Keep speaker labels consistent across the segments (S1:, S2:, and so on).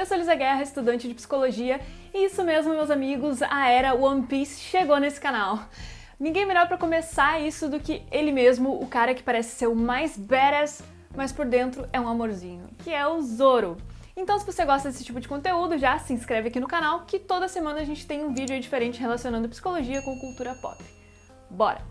S1: Eu sou Lisa Guerra, estudante de psicologia, e isso mesmo, meus amigos, a era One Piece chegou nesse canal. Ninguém melhor pra começar isso do que ele mesmo, o cara que parece ser o mais badass, mas por dentro é um amorzinho, que é o Zoro. Então, se você gosta desse tipo de conteúdo, já se inscreve aqui no canal, que toda semana a gente tem um vídeo aí diferente relacionando psicologia com cultura pop. Bora!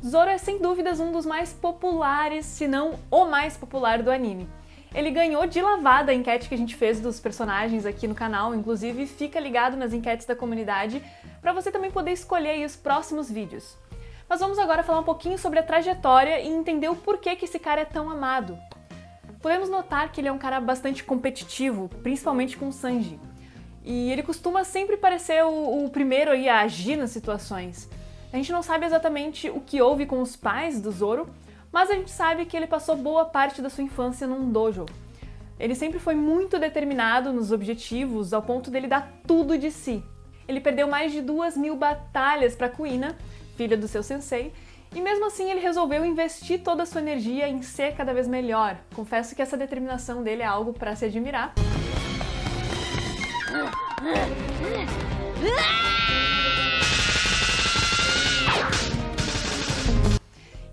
S1: Zoro é sem dúvidas um dos mais populares, se não o mais popular do anime. Ele ganhou de lavada a enquete que a gente fez dos personagens aqui no canal, inclusive fica ligado nas enquetes da comunidade para você também poder escolher aí os próximos vídeos. Mas vamos agora falar um pouquinho sobre a trajetória e entender o porquê que esse cara é tão amado. Podemos notar que ele é um cara bastante competitivo, principalmente com o Sanji. E ele costuma sempre parecer o primeiro aí a agir nas situações. A gente não sabe exatamente o que houve com os pais do Zoro, mas a gente sabe que ele passou boa parte da sua infância num dojo. Ele sempre foi muito determinado nos objetivos, ao ponto dele dar tudo de si. Ele perdeu mais de 2000 batalhas para Kuina, filha do seu sensei, e mesmo assim ele resolveu investir toda a sua energia em ser cada vez melhor. Confesso que essa determinação dele é algo para se admirar.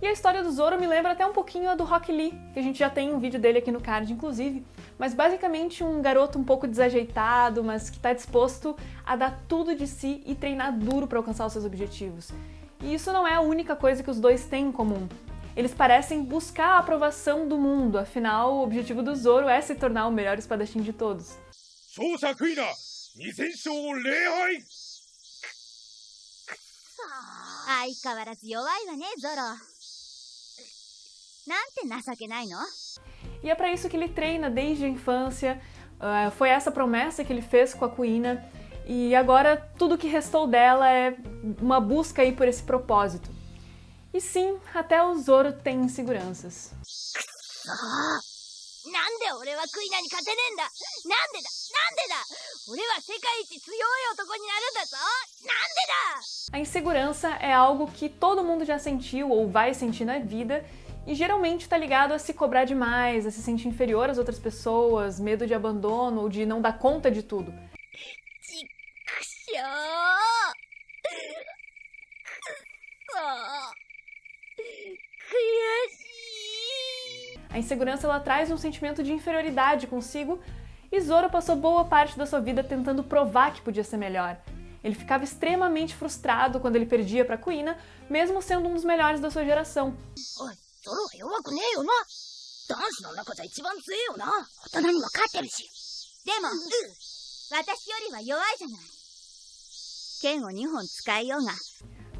S1: E a história do Zoro me lembra até um pouquinho a do Rock Lee, que a gente já tem um vídeo dele aqui no card, inclusive. Mas basicamente um garoto um pouco desajeitado, mas que está disposto a dar tudo de si e treinar duro para alcançar os seus objetivos. E isso não é a única coisa que os dois têm em comum. Eles parecem buscar a aprovação do mundo, afinal o objetivo do Zoro é se tornar o melhor espadachim de todos. E é para isso que ele treina desde a infância, foi essa promessa que ele fez com a Kuina, e agora tudo que restou dela é uma busca aí por esse propósito. E sim, até o Zoro tem inseguranças. A insegurança é algo que todo mundo já sentiu ou vai sentir na vida, e geralmente está ligado a se cobrar demais, a se sentir inferior às outras pessoas, medo de abandono ou de não dar conta de tudo. A insegurança ela traz um sentimento de inferioridade consigo, e Zoro passou boa parte da sua vida tentando provar que podia ser melhor. Ele ficava extremamente frustrado quando ele perdia para Kuina, mesmo sendo um dos melhores da sua geração.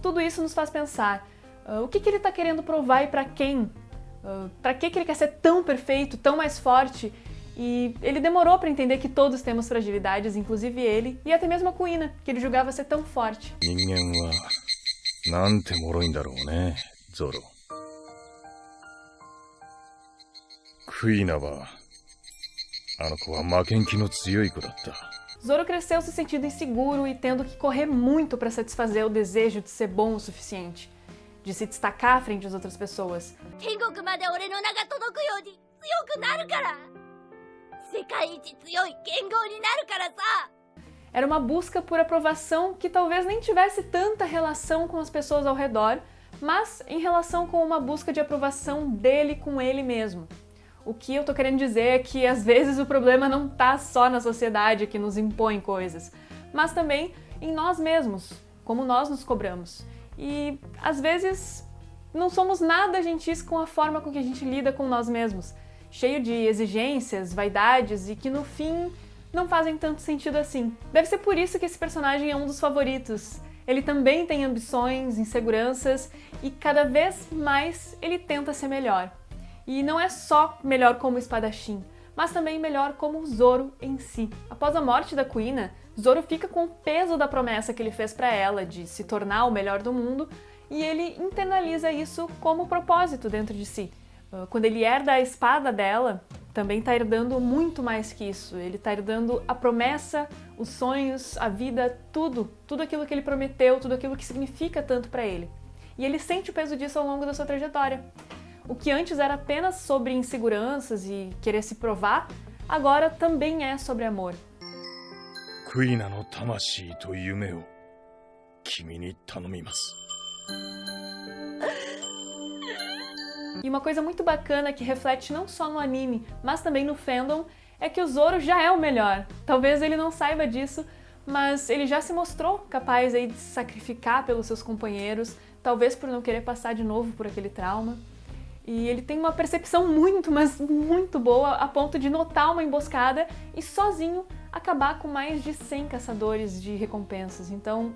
S1: Tudo isso nos faz pensar, o que ele está querendo provar e para quem? Para que ele quer ser tão perfeito, tão mais forte? E ele demorou para entender que todos temos fragilidades, inclusive ele, e até mesmo a Kuina, que ele julgava ser tão forte. Zoro cresceu se sentindo inseguro e tendo que correr muito para satisfazer o desejo de ser bom o suficiente, de se destacar frente às outras pessoas. Era uma busca por aprovação que talvez nem tivesse tanta relação com as pessoas ao redor, mas em relação com uma busca de aprovação dele com ele mesmo. O que eu tô querendo dizer é que às vezes o problema não tá só na sociedade que nos impõe coisas, mas também em nós mesmos, como nós nos cobramos. E às vezes não somos nada gentis com a forma com que a gente lida com nós mesmos, cheio de exigências, vaidades e que no fim não fazem tanto sentido assim. Deve ser por isso que esse personagem é um dos favoritos. Ele também tem ambições, inseguranças e cada vez mais ele tenta ser melhor. E não é só melhor como espadachim, mas também melhor como Zoro em si. Após a morte da Kuina, Zoro fica com o peso da promessa que ele fez para ela de se tornar o melhor do mundo, e ele internaliza isso como propósito dentro de si. Quando ele herda a espada dela, também está herdando muito mais que isso. Ele está herdando a promessa, os sonhos, a vida, tudo aquilo que ele prometeu, tudo aquilo que significa tanto para ele. E ele sente o peso disso ao longo da sua trajetória. O que antes era apenas sobre inseguranças e querer se provar, agora também é sobre amor.
S2: Kuina no tamashi to yume o kimi ni tanomimasu.
S1: E uma coisa muito bacana que reflete não só no anime, mas também no fandom, é que o Zoro já é o melhor. Talvez ele não saiba disso, mas ele já se mostrou capaz aí de se sacrificar pelos seus companheiros, talvez por não querer passar de novo por aquele trauma. E ele tem uma percepção muito, mas muito boa, a ponto de notar uma emboscada e sozinho acabar com mais de 100 caçadores de recompensas. Então,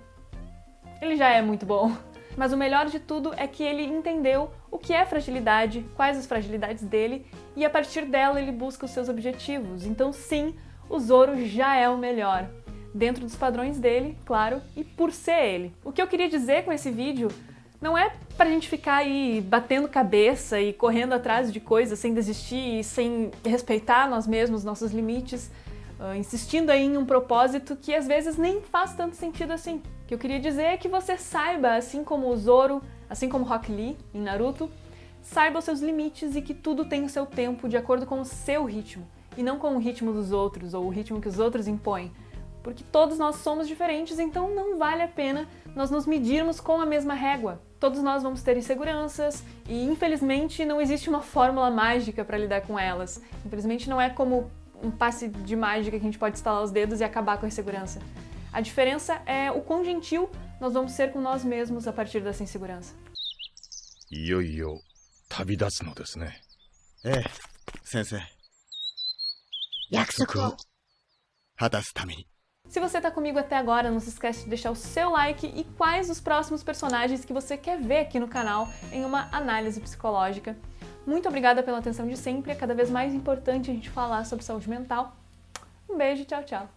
S1: ele já é muito bom. Mas o melhor de tudo é que ele entendeu o que é fragilidade, quais as fragilidades dele, e a partir dela ele busca os seus objetivos. Então sim, o Zoro já é o melhor. Dentro dos padrões dele, claro, e por ser ele. O que eu queria dizer com esse vídeo não é pra gente ficar aí batendo cabeça e correndo atrás de coisas sem desistir e sem respeitar nós mesmos, nossos limites, insistindo aí em um propósito que às vezes nem faz tanto sentido assim. O que eu queria dizer é que você saiba, assim como o Zoro, assim como Rock Lee em Naruto, saiba os seus limites e que tudo tem o seu tempo de acordo com o seu ritmo, e não com o ritmo dos outros ou o ritmo que os outros impõem. Porque todos nós somos diferentes, então não vale a pena nós nos medirmos com a mesma régua. Todos nós vamos ter inseguranças e, infelizmente, não existe uma fórmula mágica para lidar com elas. Infelizmente, não é como um passe de mágica que a gente pode estalar os dedos e acabar com a insegurança. A diferença é o quão gentil nós vamos ser com nós mesmos a partir dessa insegurança.
S2: いよいよ旅立つのですね。
S3: ええ、先生。約束を果たすために。
S1: Se você tá comigo até agora, não se esquece de deixar o seu like e quais os próximos personagens que você quer ver aqui no canal em uma análise psicológica. Muito obrigada pela atenção de sempre, é cada vez mais importante a gente falar sobre saúde mental. Um beijo e tchau, tchau!